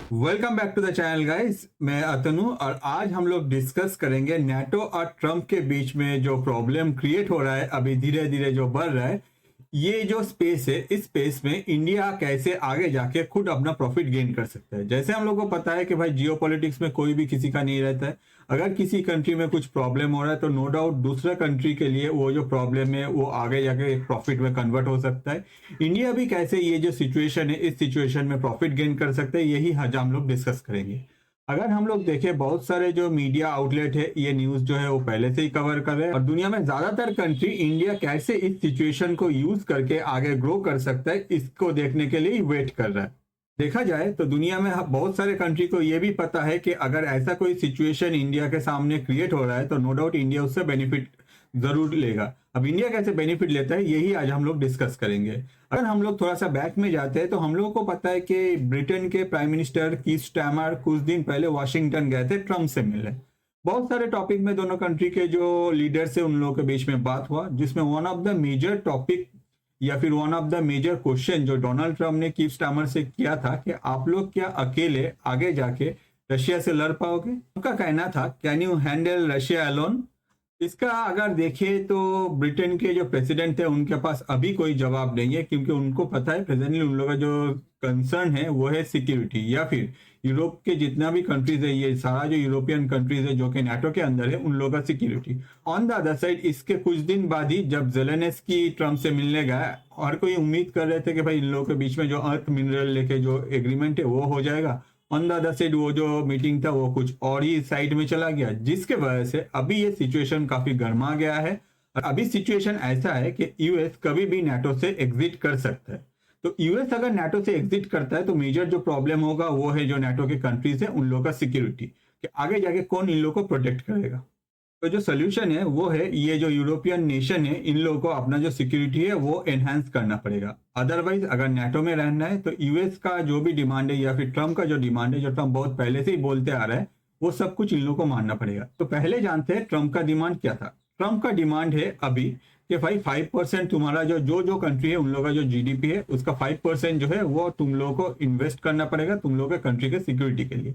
Welcome back to the channel guys. मैं अतनु और आज हम लोग डिस्कस करेंगे नाटो और ट्रम्प के बीच में जो प्रॉब्लम क्रिएट हो रहा है, अभी धीरे धीरे जो बढ़ रहा है। ये जो स्पेस है, इस स्पेस में इंडिया कैसे आगे जाके खुद अपना प्रॉफिट गेन कर सकता है। जैसे हम लोग को पता है कि भाई जियो पॉलिटिक्स में कोई भी किसी का नहीं रहता है। अगर किसी कंट्री में कुछ प्रॉब्लम हो रहा है तो नो डाउट दूसरा कंट्री के लिए वो जो प्रॉब्लम है वो आगे जाके एक प्रॉफिट में कन्वर्ट हो सकता है। इंडिया भी कैसे ये जो सिचुएशन है, इस सिचुएशन में प्रॉफिट गेन कर सकते हैं, यही आज हम लोग डिस्कस करेंगे। अगर हम लोग देखें, बहुत सारे जो मीडिया आउटलेट है ये न्यूज जो है वो पहले से ही कवर कर रहे हैं और दुनिया में ज्यादातर कंट्री इंडिया कैसे इस सिचुएशन को यूज करके आगे ग्रो कर सकता है, इसको देखने के लिए ही वेट कर रहा है। देखा जाए तो दुनिया में बहुत सारे कंट्री को ये भी पता है कि अगर ऐसा कोई सिचुएशन इंडिया के सामने क्रिएट हो रहा है तो नो डाउट इंडिया उससे बेनिफिट जरूर लेगा। अब इंडिया कैसे बेनिफिट लेता है यही आज हम लोग डिस्कस करेंगे। अगर हम लोग थोड़ा सा बैक में जाते हैं तो हम लोगों को पता है कि ब्रिटेन के प्राइम मिनिस्टर कीर स्टारमर कुछ दिन पहले वॉशिंगटन गए थे ट्रम्प से मिलने। बहुत सारे टॉपिक में दोनों कंट्री के जो लीडर्स है उन लोगों के बीच में बात हुआ, जिसमें one of the major topic या फिर one of the major question जो डोनाल्ड ट्रम्प ने कीर स्टारमर से किया था कि आप लोग क्या अकेले आगे जाके रशिया से लड़ पाओगे। उनका कहना था, can you handle Russia alone. इसका अगर देखें तो ब्रिटेन के जो प्रेसिडेंट थे उनके पास अभी कोई जवाब नहीं है, क्योंकि उनको पता है प्रेजेंटली उन लोगों का जो कंसर्न है वो है सिक्योरिटी, या फिर यूरोप के जितना भी कंट्रीज है, ये सारा जो यूरोपियन कंट्रीज है जो कि नाटो के अंदर है, उन लोगों का security. On the other side इसके कुछ दिन बाद ही जब जेलेंस्की ट्रम्प से मिलने गया, हर कोई उम्मीद कर रहे थे कि भाई इन लोगों के बीच में जो अर्थ मिनरल लेके जो एग्रीमेंट है वो हो जाएगा। ऑन द अदर साइड वो जो मीटिंग था वो कुछ और ही साइड में चला गया, जिसके वजह से अभी ये सिचुएशन काफी गर्मा गया है। और अभी सिचुएशन ऐसा है कि यूएस कभी भी नाटो से एग्जिट कर सकता है। तो यूएस अगर नाटो से एग्जिट करता है तो मेजर जो प्रॉब्लम होगा वो है जो नाटो के कंट्रीज है उन लोगों का सिक्योरिटी, कि आगे जाके कौन इन लोगों को प्रोटेक्ट करेगा। तो जो सोल्यूशन है वो है ये जो यूरोपियन नेशन है इन लोगों को अपना जो सिक्योरिटी है वो एनहांस करना पड़ेगा। अदरवाइज अगर नाटो में रहना है तो यूएस का जो भी डिमांड है या फिर ट्रम्प का जो डिमांड है, जो ट्रम्प बहुत पहले से ही बोलते आ रहा है, वो सब कुछ इन लोगों को मानना पड़ेगा। तो पहले जानते हैं ट्रम्प का डिमांड क्या था। ट्रम्प का डिमांड है अभी कि भाई 5% तुम्हारा जो जो जो कंट्री है उन लोगों का जो जीडीपी है उसका 5% जो है वो तुम लोगों को इन्वेस्ट करना पड़ेगा तुम लोगों के कंट्री के सिक्योरिटी के लिए।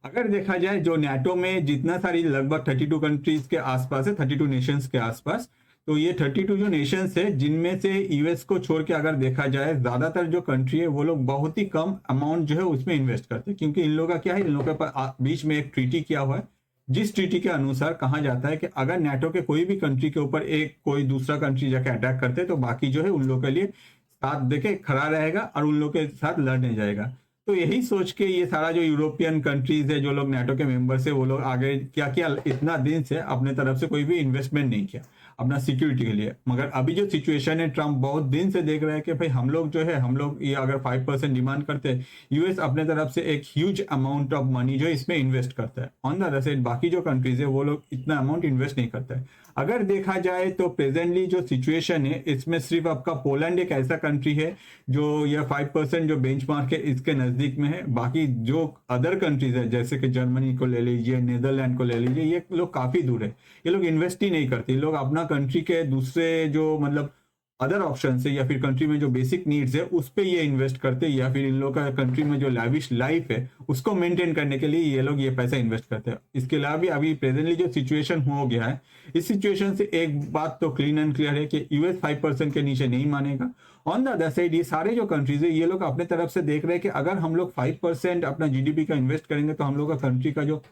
अगर देखा जाए जो नाटो में जितना सारी लगभग 32 कंट्रीज के आसपास है, 32 नेशंस के आसपास, तो ये 32 जो नेशंस है जिनमें से यूएस को छोड़ के अगर देखा जाए ज्यादातर जो कंट्री है वो लोग बहुत ही कम अमाउंट जो है उसमें इन्वेस्ट करते हैं, क्योंकि इन लोगों का क्या है, इन लोगों के पास बीच में एक ट्रीटी किया हुआ है, जिस ट्रीटी के अनुसार कहा जाता है कि अगर नाटो के कोई भी कंट्री के ऊपर एक कोई दूसरा कंट्री जाके अटैक करते हैं तो बाकी जो है उन लोगों के लिए साथ देके खड़ा रहेगा और उन लोगों के साथ लड़ने जाएगा। तो यही सोच के ये सारा जो यूरोपियन कंट्रीज है जो लोग नाटो के मेंबर्स है वो लोग आगे क्या किया, इतना दिन से अपने तरफ से कोई भी इन्वेस्टमेंट नहीं किया अपना सिक्योरिटी के लिए। मगर अभी जो सिचुएशन है, ट्रम्प बहुत दिन से देख रहे हैं कि भाई हम लोग जो है, हम लोग ये अगर 5% डिमांड करते हैं, यूएस अपने तरफ से एक ह्यूज अमाउंट ऑफ मनी जो है इसमें इन्वेस्ट करता है। ऑन द अदर साइड बाकी जो कंट्रीज है वो लोग इतना अमाउंट इन्वेस्ट नहीं करता है। अगर देखा जाए तो प्रेजेंटली जो सिचुएशन है इसमें सिर्फ आपका पोलैंड एक ऐसा कंट्री है जो यह 5% जो बेंचमार्क है इसके नजदीक में है। बाकी जो अदर कंट्रीज है जैसे कि जर्मनी को ले लीजिए, नीदरलैंड को ले लीजिए, ये लोग काफी दूर है, ये लोग इन्वेस्ट ही नहीं करते। ये लोग अपना कंट्री के दूसरे जो मतलब अदर ऑप्शन है या फिर कंट्री में जो बेसिक नीड्स है उस पे ये इन्वेस्ट करते हैं, या फिर इन लोगों का कंट्री में जो लाविश लाइफ है उसको मेंटेन करने के लिए ये लोग ये पैसा इन्वेस्ट करते हैं। इसके अलावा भी अभी प्रेजेंटली जो सिचुएशन हो गया है, इस सिचुएशन से एक बात तो क्लीन एंड क्लियर है कि यूएस 5% के नीचे नहीं मानेगा। ऑन द अदर साइड ये सारे जो कंट्रीज है ये लोग अपने तरफ से देख रहे हैं कि अगर हम लोग 5% अपना जीडीपी का इन्वेस्ट करेंगे तो हम लोग का कंट्री का जो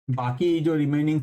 बाकी जो रिमेनिंग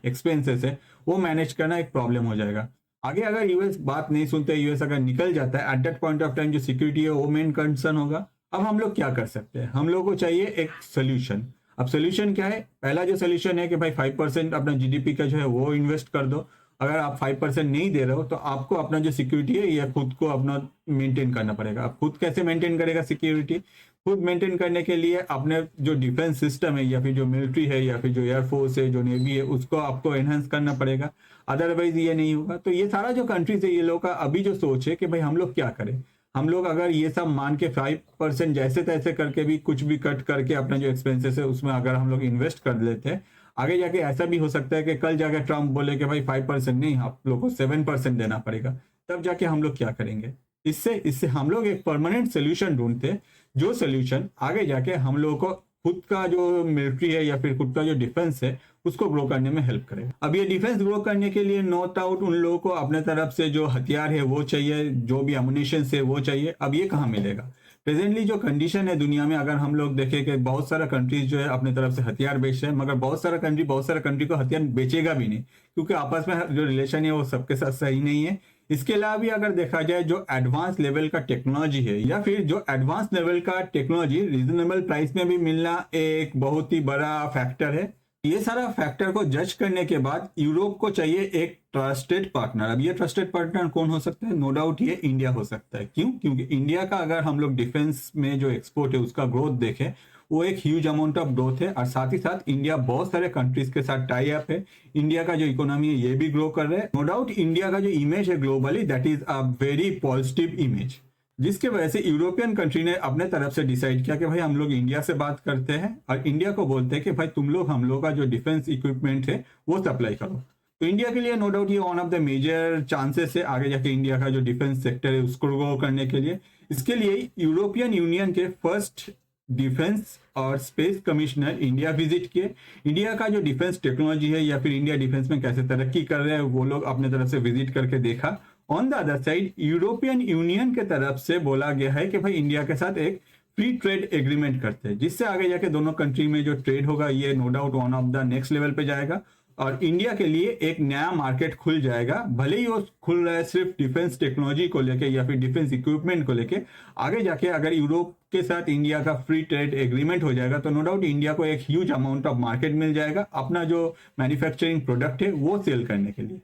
एक्सपेंसेस है वो मैनेज करना एक प्रॉब्लम हो जाएगा। आगे अगर यूएस बात नहीं सुनते, यूएस अगर निकल जाता है, eight that point of time जो सिक्योरिटी है वो मेन कंसर्न होगा। अब हम लोग क्या कर सकते हैं, हम लोग को चाहिए एक सोल्यूशन। अब सोल्यूशन क्या है, पहला जो सोल्यूशन है कि भाई 5% अपना जीडीपी का जो है वो इन्वेस्ट कर दो। अगर आप 5% नहीं दे रहे हो तो आपको अपना जो सिक्योरिटी है ये खुद को अपना मेंटेन करना पड़ेगा। आप खुद कैसे मेंटेन करेगा सिक्योरिटी, खुद मेंटेन करने के लिए अपने जो डिफेंस सिस्टम है या फिर जो मिलिट्री है या फिर जो एयरफोर्स है, जो नेवी है, उसको आपको एनहांस करना पड़ेगा। अदरवाइज ये नहीं होगा। तो ये सारा जो कंट्रीज है ये लोग का अभी जो सोच है कि भाई हम लोग क्या करें, हम लोग अगर ये सब मान के 5% जैसे तैसे करके भी कुछ भी कट करके अपना जो एक्सपेंसेस है उसमें अगर हम लोग इन्वेस्ट कर लेते हैं, आगे जाके ऐसा भी हो सकता है कि कल जाके ट्रम्प बोले कि भाई 5% नहीं, आप लोग को 7% देना पड़ेगा। तब जाके हम लोग क्या करेंगे। इससे इससे हम लोग एक परमानेंट सोल्यूशन ढूंढते, जो सोल्यूशन आगे जाके हम लोगों को खुद का जो मिलिट्री है या फिर खुद का जो डिफेंस है उसको ग्रो करने में हेल्प करेगा। अब ये डिफेंस ग्रो करने के लिए नो डाउट उन लोगों को अपने तरफ से जो हथियार है वो चाहिए, जो भी एमुनेशन है वो चाहिए। अब ये कहाँ मिलेगा? प्रेजेंटली जो कंडीशन है दुनिया में, अगर हम लोग देखें कि बहुत सारा कंट्रीज जो है अपने तरफ से हथियार बेच रहे हैं, मगर बहुत सारा कंट्री को हथियार बेचेगा भी नहीं, क्योंकि आपस में जो रिलेशन है वो सबके साथ सही नहीं है। इसके अलावा भी अगर देखा जाए जो एडवांस लेवल का टेक्नोलॉजी है या फिर जो एडवांस लेवल का टेक्नोलॉजी रीजनेबल प्राइस में भी मिलना एक बहुत ही बड़ा फैक्टर है। ये सारा फैक्टर को जज करने के बाद यूरोप को चाहिए एक ट्रस्टेड पार्टनर। अब ये ट्रस्टेड पार्टनर कौन हो सकता है? नो डाउट ये इंडिया हो सकता है। क्यों? क्योंकि इंडिया का अगर हम लोग डिफेंस में जो एक्सपोर्ट है उसका ग्रोथ देखें, वो एक ह्यूज अमाउंट ऑफ ग्रोथ है, और साथ ही साथ इंडिया बहुत सारे कंट्रीज के साथ टाई अप है। इंडिया का जो इकोनॉमी है ये भी ग्रो कर रहा है। नो डाउट इंडिया का जो इमेज है globally, that is a very positive image, जिसके वजह से यूरोपियन कंट्री ने अपने तरफ से डिसाइड किया कि भाई हम लोग इंडिया से बात करते हैं और इंडिया को बोलते हैं कि भाई तुम लोग हम लोग का जो डिफेंस इक्विपमेंट है वो सप्लाई करो। तो इंडिया के लिए नो डाउट ये one of the major chances है आगे जाके इंडिया का जो डिफेंस सेक्टर है उसको ग्रो करने के लिए। इसके लिए यूरोपियन यूनियन के फर्स्ट डिफेंस और स्पेस कमिश्नर इंडिया विजिट किए। इंडिया का जो डिफेंस टेक्नोलॉजी है या फिर इंडिया डिफेंस में कैसे तरक्की कर रहे हैं वो लोग अपने तरफ से विजिट करके देखा। On the other side European union के तरफ से बोला गया है कि भाई इंडिया के साथ एक फ्री ट्रेड एग्रीमेंट करते हैं, जिससे आगे जाके दोनों कंट्री में जो ट्रेड होगा ये no doubt one of the next level पे जाएगा और इंडिया के लिए एक नया मार्केट खुल जाएगा। भले ही वो खुल रहा है सिर्फ डिफेंस टेक्नोलॉजी को लेके या फिर डिफेंस इक्विपमेंट को लेके, आगे जाके अगर यूरोप के साथ इंडिया का फ्री ट्रेड एग्रीमेंट हो जाएगा तो नो डाउट इंडिया को एक ह्यूज अमाउंट ऑफ मार्केट मिल जाएगा अपना जो मैन्युफैक्चरिंग प्रोडक्ट है वो सेल करने के लिए।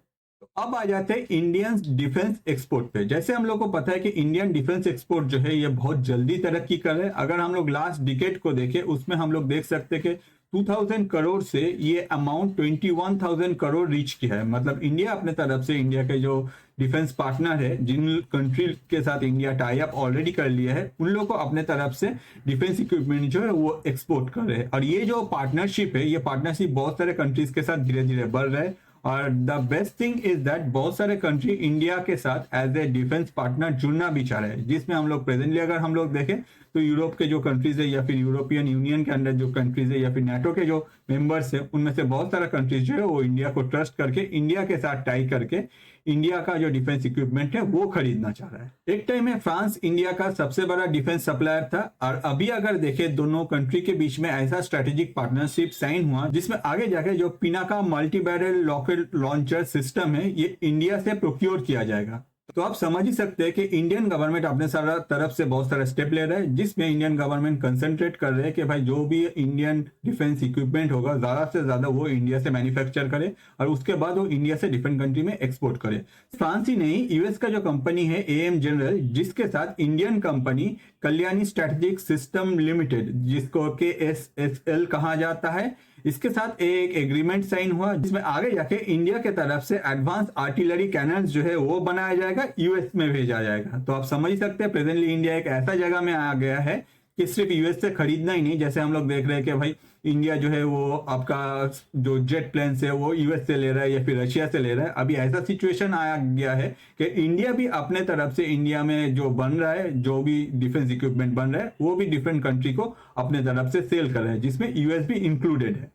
अब आ जाते हैं इंडियन डिफेंस एक्सपोर्ट पे। जैसे हम लोग को पता है कि इंडियन डिफेंस एक्सपोर्ट जो है ये बहुत जल्दी तरक्की कर रहा है। अगर हम लोग लास्ट डिकेड को देखें उसमें हम लोग देख सकते हैं कि 2000 करोड़ से ये अमाउंट 21,000 करोड़ रीच किया है। मतलब इंडिया अपने तरफ से, इंडिया के जो डिफेंस पार्टनर है जिन कंट्री के साथ इंडिया टाई अप ऑलरेडी कर लिया है, उन लोगों को अपने तरफ से डिफेंस इक्विपमेंट जो है वो एक्सपोर्ट कर रहे हैं। और ये जो पार्टनरशिप है, ये पार्टनरशिप बहुत सारे कंट्रीज के साथ धीरे धीरे बढ़ रहा है। और the best thing is that बहुत सारे कंट्री इंडिया के साथ एज ए डिफेंस पार्टनर जुड़ना भी चाह रहे हैं, जिसमें हम लोग प्रेजेंटली अगर हम लोग देखें तो यूरोप के जो कंट्रीज है या फिर यूरोपियन यूनियन के अंदर जो कंट्रीज है या फिर नाटो के जो मेंबर्स है, उनमें से बहुत सारा कंट्रीज जो है वो इंडिया को ट्रस्ट करके इंडिया के साथ टाई करके इंडिया का जो डिफेंस इक्विपमेंट है वो खरीदना चाह रहा है। एक टाइम में फ्रांस इंडिया का सबसे बड़ा डिफेंस सप्लायर था और अभी अगर देखें दोनों कंट्री के बीच में ऐसा स्ट्रेटेजिक पार्टनरशिप साइन हुआ जिसमें आगे जाके जो Pinaka multi barrel rocket launcher system है ये इंडिया से प्रोक्योर किया जाएगा। तो आप समझ ही सकते हैं कि इंडियन गवर्नमेंट अपने सारा तरफ से बहुत सारा स्टेप ले रहा है, जिसमें इंडियन गवर्नमेंट कंसंट्रेट कर रहे हैं कि भाई जो भी इंडियन डिफेंस इक्विपमेंट होगा ज्यादा से ज्यादा वो इंडिया से मैन्युफैक्चर करे और उसके बाद वो इंडिया से डिफरेंट कंट्री में एक्सपोर्ट करे। फ्रांस ही नहीं, यूएस का जो कंपनी है एएम जनरल, जिसके साथ Indian company Kalyani strategic system limited, जिसको KSSL कहा जाता है, इसके साथ एक एग्रीमेंट साइन हुआ जिसमें आगे जाके इंडिया के तरफ से एडवांस आर्टिलरी कैनन जो है वो बनाया जाएगा, यूएस में भेजा जाएगा। तो आप समझ सकते हैं प्रेजेंटली इंडिया एक ऐसा जगह में आ गया है कि सिर्फ यूएस से खरीदना ही नहीं, जैसे हम लोग देख रहे हैं कि भाई इंडिया जो है वो आपका जो जेट प्लेन है वो यूएस से ले रहा है या फिर रशिया से ले रहा है। अभी ऐसा सिचुएशन आया गया है कि इंडिया भी अपने तरफ से इंडिया में जो बन रहा है, जो भी डिफेंस इक्विपमेंट बन रहा है, वो भी डिफरेंट कंट्री को अपने तरफ से सेल कर रहा है, जिसमें यूएस भी इंक्लूडेड है।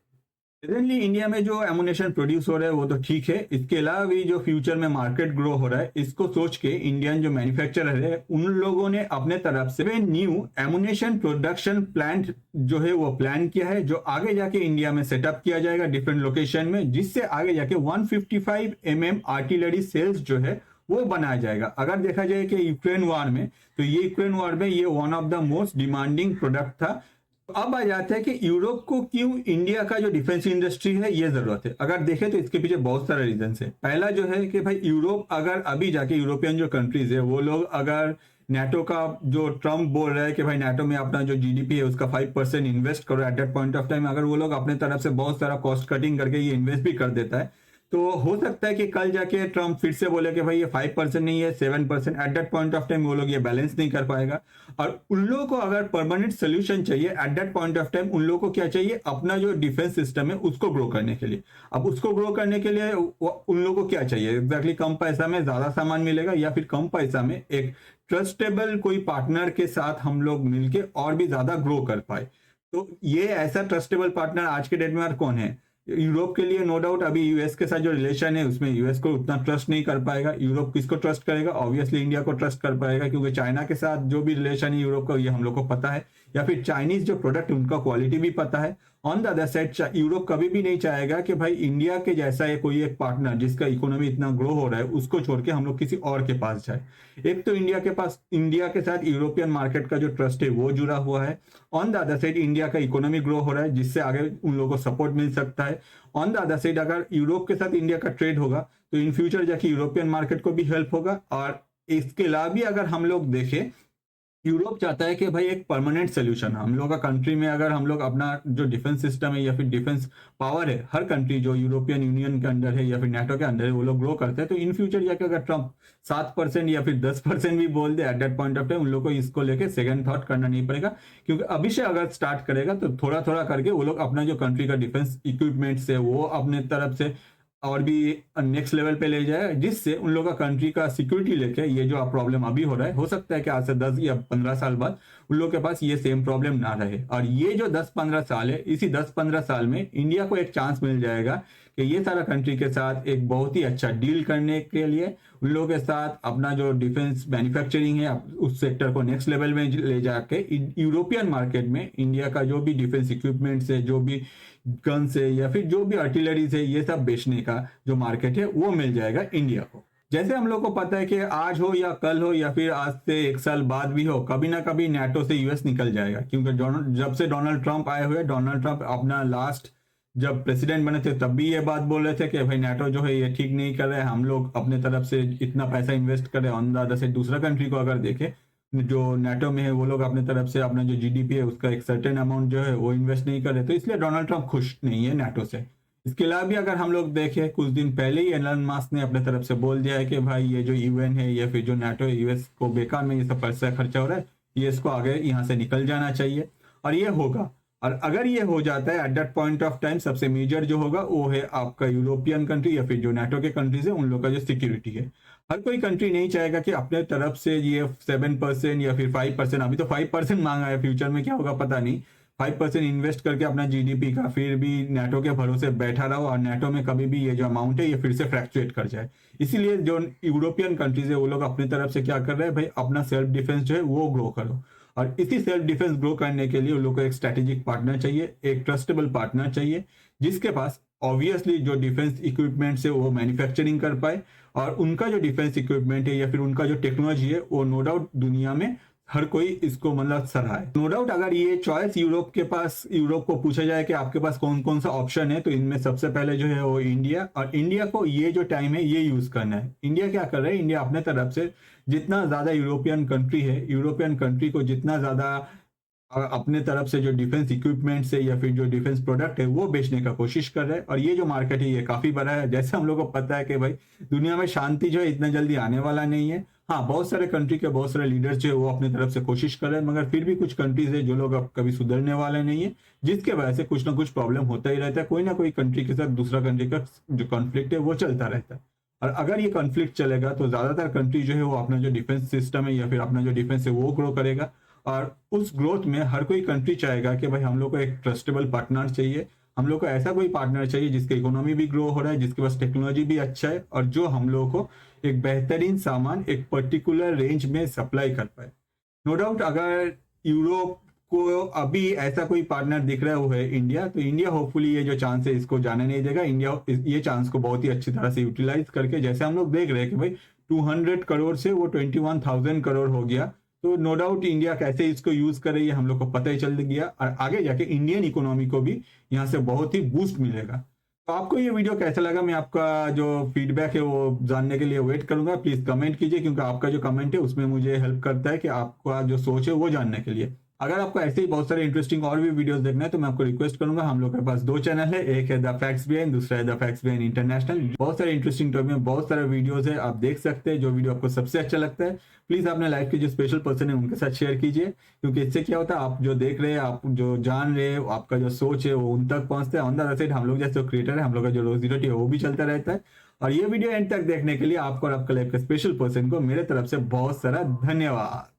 प्रेजेंटली इंडिया में जो एमुनेशन प्रोड्यूस हो रहा है वो तो ठीक है, इसके अलावा भी जो फ्यूचर में मार्केट ग्रो हो रहा है इसको सोच के इंडियन जो मैन्युफैक्चरर है उन लोगों ने अपने तरफ से न्यू एमुनेशन प्रोडक्शन प्लांट जो है वो प्लान किया है, जो आगे जाके इंडिया में सेटअप किया जाएगा डिफरेंट लोकेशन में, जिससे आगे जाके 155 mm आर्टिलरी सेल्स जो है वो बनाया जाएगा। अगर देखा जाए कि यूक्रेन वॉर में, तो ये यूक्रेन वॉर में ये one of the most demanding product था। अब आ जाते हैं कि यूरोप को क्यों इंडिया का जो डिफेंस इंडस्ट्री है ये जरूरत है। अगर देखें तो इसके पीछे बहुत सारे रीजन है। पहला जो है कि भाई यूरोप अगर अभी जाके यूरोपियन जो कंट्रीज है वो लोग अगर नाटो का जो ट्रम्प बोल रहा है कि भाई नाटो में अपना जो जीडीपी है उसका 5% इन्वेस्ट करो eight that point of time, अगर वो लोग अपने तरफ से बहुत सारा कॉस्ट कटिंग करके ये इन्वेस्ट भी कर देता है, तो हो सकता है कि कल जाके ट्रम्प फिर से बोले कि भाई ये 5% नहीं है 7%, eight that point of time वो लोग ये बैलेंस नहीं कर पाएगा। और उन लोगों को अगर परमानेंट सोल्यूशन चाहिए eight that point of time, उन लोगों को क्या चाहिए, अपना जो डिफेंस सिस्टम है उसको ग्रो करने के लिए। अब उसको ग्रो करने के लिए उन लोगों को क्या चाहिए एग्जैक्टली, कम पैसा में ज्यादा सामान मिलेगा या फिर कम पैसा में एक ट्रस्टेबल कोई पार्टनर के साथ हम लोग मिलके और भी ज्यादा ग्रो कर पाए। तो ये ऐसा ट्रस्टेबल पार्टनर आज के डेट में और कौन है? यूरोप के लिए नो डाउट अभी यूएस के साथ जो रिलेशन है उसमें यूएस को उतना ट्रस्ट नहीं कर पाएगा। यूरोप किसको ट्रस्ट करेगा? ऑब्वियसली इंडिया को ट्रस्ट कर पाएगा, क्योंकि चाइना के साथ जो भी रिलेशन है यूरोप का ये हम लोग को पता है, या फिर चाइनीज जो प्रोडक्ट उनका क्वालिटी भी पता है। On the other side Europe कभी भी नहीं चाहेगा कि भाई इंडिया के जैसा है कोई एक पार्टनर जिसका इकोनॉमी इतना ग्रो हो रहा है उसको छोड़ के हम लोग किसी और के पास जाए। एक तो इंडिया के साथ यूरोपियन मार्केट का जो ट्रस्ट है वो जुड़ा हुआ है। On the other side India का इकोनॉमी ग्रो हो रहा है जिससे आगे उन लोगों को सपोर्ट मिल सकता है। ऑन द अदर साइड अगर यूरोप के साथ इंडिया का ट्रेड होगा तो इन फ्यूचर जाके यूरोपियन मार्केट को भी हेल्प होगा। और इसके अलावा भी अगर हम लोग देखें, यूरोप चाहता है कि भाई एक परमानेंट सोल्यूशन हम लोग का कंट्री में, अगर हम लोग अपना जो डिफेंस सिस्टम है या फिर डिफेंस पावर है, हर कंट्री जो यूरोपियन यूनियन के अंदर है या फिर नाटो के अंदर है वो लोग ग्रो करते हैं, तो इन फ्यूचर जाके अगर ट्रम्प 7% या फिर 10% भी बोल दे at that point of time, उन लोग को इसको लेके सेकंड थॉट करना नहीं पड़ेगा। क्योंकि अभी से अगर स्टार्ट करेगा तो थोड़ा थोड़ा करके वो लोग अपना जो कंट्री का डिफेंस इक्विपमेंट्स है वो अपने तरफ से और भी नेक्स्ट लेवल पे ले जाए, जिससे उन लोगों का कंट्री का सिक्योरिटी लेके ये जो प्रॉब्लम अभी हो रहा है, हो सकता है कि आज से 10 या 15 साल बाद उन लोगों के पास ये सेम प्रॉब्लम ना रहे। और ये जो 10-15 साल है, इसी 10-15 साल में इंडिया को एक चांस मिल जाएगा कि ये सारा कंट्री के साथ एक बहुत ही अच्छा डील करने के लिए, उन लोगों के साथ अपना जो डिफेंस मैन्युफैक्चरिंग है उस सेक्टर को नेक्स्ट लेवल में ले जाके यूरोपियन मार्केट में इंडिया का जो भी डिफेंस इक्विपमेंट्स है, जो भी गन्स है या फिर जो भी आर्टिलरीज है, ये सब बेचने का जो मार्केट है वो मिल जाएगा इंडिया को। जैसे हम लोग को पता है कि आज हो या कल हो या फिर आज से 1 साल बाद भी हो, कभी ना कभी नाटो से यूएस निकल जाएगा। क्योंकि जब से डोनाल्ड ट्रंप आए हुए, डोनाल्ड ट्रंप अपना लास्ट जब प्रेसिडेंट बने थे तब भी ये बात बोल रहे थे कि भाई नाटो जो है ये ठीक नहीं कर रहे हैं, हम लोग अपने तरफ से इतना पैसा इन्वेस्ट करें। ऑन द अदर साइड दूसरा कंट्री को अगर देखें जो नाटो में है, वो लोग अपने तरफ से अपना जो जीडीपी है उसका एक सर्टेन अमाउंट जो है वो इन्वेस्ट नहीं कर रहे, तो इसलिए डोनाल्ड ट्रंप खुश नहीं है नाटो से। इसके अलावा भी अगर हम लोग देखें, कुछ दिन पहले ही एलन मस्क ने अपने तरफ से बोल दिया है कि भाई ये जो यूएन है या फिर जो नाटो है, यूएस को बेकार में ये सब पैसा खर्चा हो रहा है, ये इसको आगे यहाँ से निकल जाना चाहिए। और ये होगा, और अगर ये हो जाता है eight that point of time, सबसे मेजर जो होगा वो है आपका यूरोपियन कंट्री या फिर जो नाटो के कंट्रीज है उन लोग का जो सिक्योरिटी है। हर कोई कंट्री नहीं चाहेगा कि अपने तरफ से ये 7% या फिर 5%, अभी तो 5% मांगा है, फ्यूचर में क्या होगा पता नहीं, 5% इन्वेस्ट करके अपना जीडीपी का फिर भी नाटो के भरोसे बैठा रहो और नाटो में कभी भी ये जो अमाउंट है ये फिर से फ्रैक्चुएट कर जाए। इसीलिए जो यूरोपियन कंट्रीज है वो लोग अपनी तरफ से क्या कर रहे हैं, भाई अपना सेल्फ डिफेंस जो है वो ग्रो करो। और इसी सेल्फ डिफेंस ग्रो करने के लिए उन लोग को एक स्ट्रेटेजिक पार्टनर चाहिए, एक ट्रस्टेबल पार्टनर चाहिए, जिसके पास ऑब्वियसली जो डिफेंस इक्विपमेंट्स है वो मैन्युफैक्चरिंग कर पाए, और उनका जो डिफेंस इक्विपमेंट है या फिर उनका जो टेक्नोलॉजी है वो नो डाउट दुनिया में हर कोई इसको मतलब सराहे। नो डाउट अगर ये चॉइस यूरोप को पूछा जाए कि आपके पास कौन कौन सा ऑप्शन है, तो इनमें सबसे पहले जो है वो इंडिया, और इंडिया को ये जो टाइम है ये यूज करना है। इंडिया क्या कर रहा है, इंडिया अपने तरफ से जितना ज्यादा यूरोपियन कंट्री को जितना ज्यादा अपने तरफ से जो डिफेंस इक्विपमेंट्स है या फिर जो डिफेंस प्रोडक्ट है वो बेचने का कोशिश कर रहे हैं। और ये जो मार्केट है ये काफी बड़ा है। जैसे हम लोग को पता है कि भाई दुनिया में शांति जो है इतना जल्दी आने वाला नहीं है। हाँ, बहुत सारे कंट्री के बहुत सारे लीडर्स जो है वो अपनी तरफ से कोशिश कर रहे हैं, मगर फिर भी कुछ कंट्रीज है जो लोग अब कभी सुधरने वाले नहीं है, जिसके वजह से कुछ ना कुछ प्रॉब्लम होता ही रहता है। कोई ना कोई कंट्री के साथ दूसरा कंट्री का जो कॉन्फ्लिक्ट है वो चलता रहता है। और अगर ये कॉन्फ्लिक्ट चलेगा तो ज्यादातर कंट्री जो है वो अपना जो डिफेंस सिस्टम है या फिर अपना जो डिफेंस है वो ग्रो करेगा। और उस ग्रोथ में हर कोई कंट्री चाहेगा कि भाई हम लोग को एक ट्रस्टेबल पार्टनर चाहिए, हम लोग को ऐसा कोई पार्टनर चाहिए जिसके इकोनॉमी भी ग्रो हो रहा है, जिसके पास टेक्नोलॉजी भी अच्छा है, और जो हम लोग को एक बेहतरीन सामान एक पर्टिकुलर रेंज में सप्लाई कर पाए। नो डाउट अगर यूरोप को अभी ऐसा कोई पार्टनर दिख रहा है वो है इंडिया, तो इंडिया होपफुली ये जो चांस है इसको जाने नहीं देगा। इंडिया ये चांस को बहुत ही अच्छी तरह से यूटिलाइज करके, जैसे हम लोग देख रहे हैं कि भाई 200 करोड़ से वो 21,000 करोड़ हो गया, तो नो डाउट इंडिया कैसे इसको यूज करे ये हम लोग को पता ही चल गया, और आगे जाके इंडियन इकोनॉमी को भी यहाँ से बहुत ही बूस्ट मिलेगा। तो आपको ये वीडियो कैसा लगा, मैं आपका जो फीडबैक है वो जानने के लिए वेट करूंगा। प्लीज कमेंट कीजिए, क्योंकि आपका जो कमेंट है उसमें मुझे हेल्प करता है कि आपका जो सोच है वो जानने के लिए। अगर आपको ऐसे ही बहुत सारे इंटरेस्टिंग और भी वीडियोस देखना है तो मैं आपको रिक्वेस्ट करूंगा, हम लोग के पास 2 चैनल है, एक है द फैक्ट्स बिहाइंड, दूसरा है द फैक्ट्स बिहाइंड इंटरनेशनल। बहुत सारे इंटरेस्टिंग टॉपिक में बहुत सारे वीडियोस है, आप देख सकते हैं। जो वीडियो आपको सबसे अच्छा लगता है प्लीज अपने लाइफ के जो स्पेशल पर्सन है उनके साथ शेयर कीजिए, क्योंकि इससे क्या होता है आप जो देख रहे हैं, आप जो जान रहे हैं, आपका जो सोच है वो उन तक पहुंचता है। ऑन द अदर साइड हम लोग जैसे क्रिएटर है, हम लोग का जो रोजी रोटी है वो भी चलता रहता है। और ये वीडियो एंड तक देखने के लिए आपको और आपका लाइफ के स्पेशल पर्सन को मेरे तरफ से बहुत सारा धन्यवाद।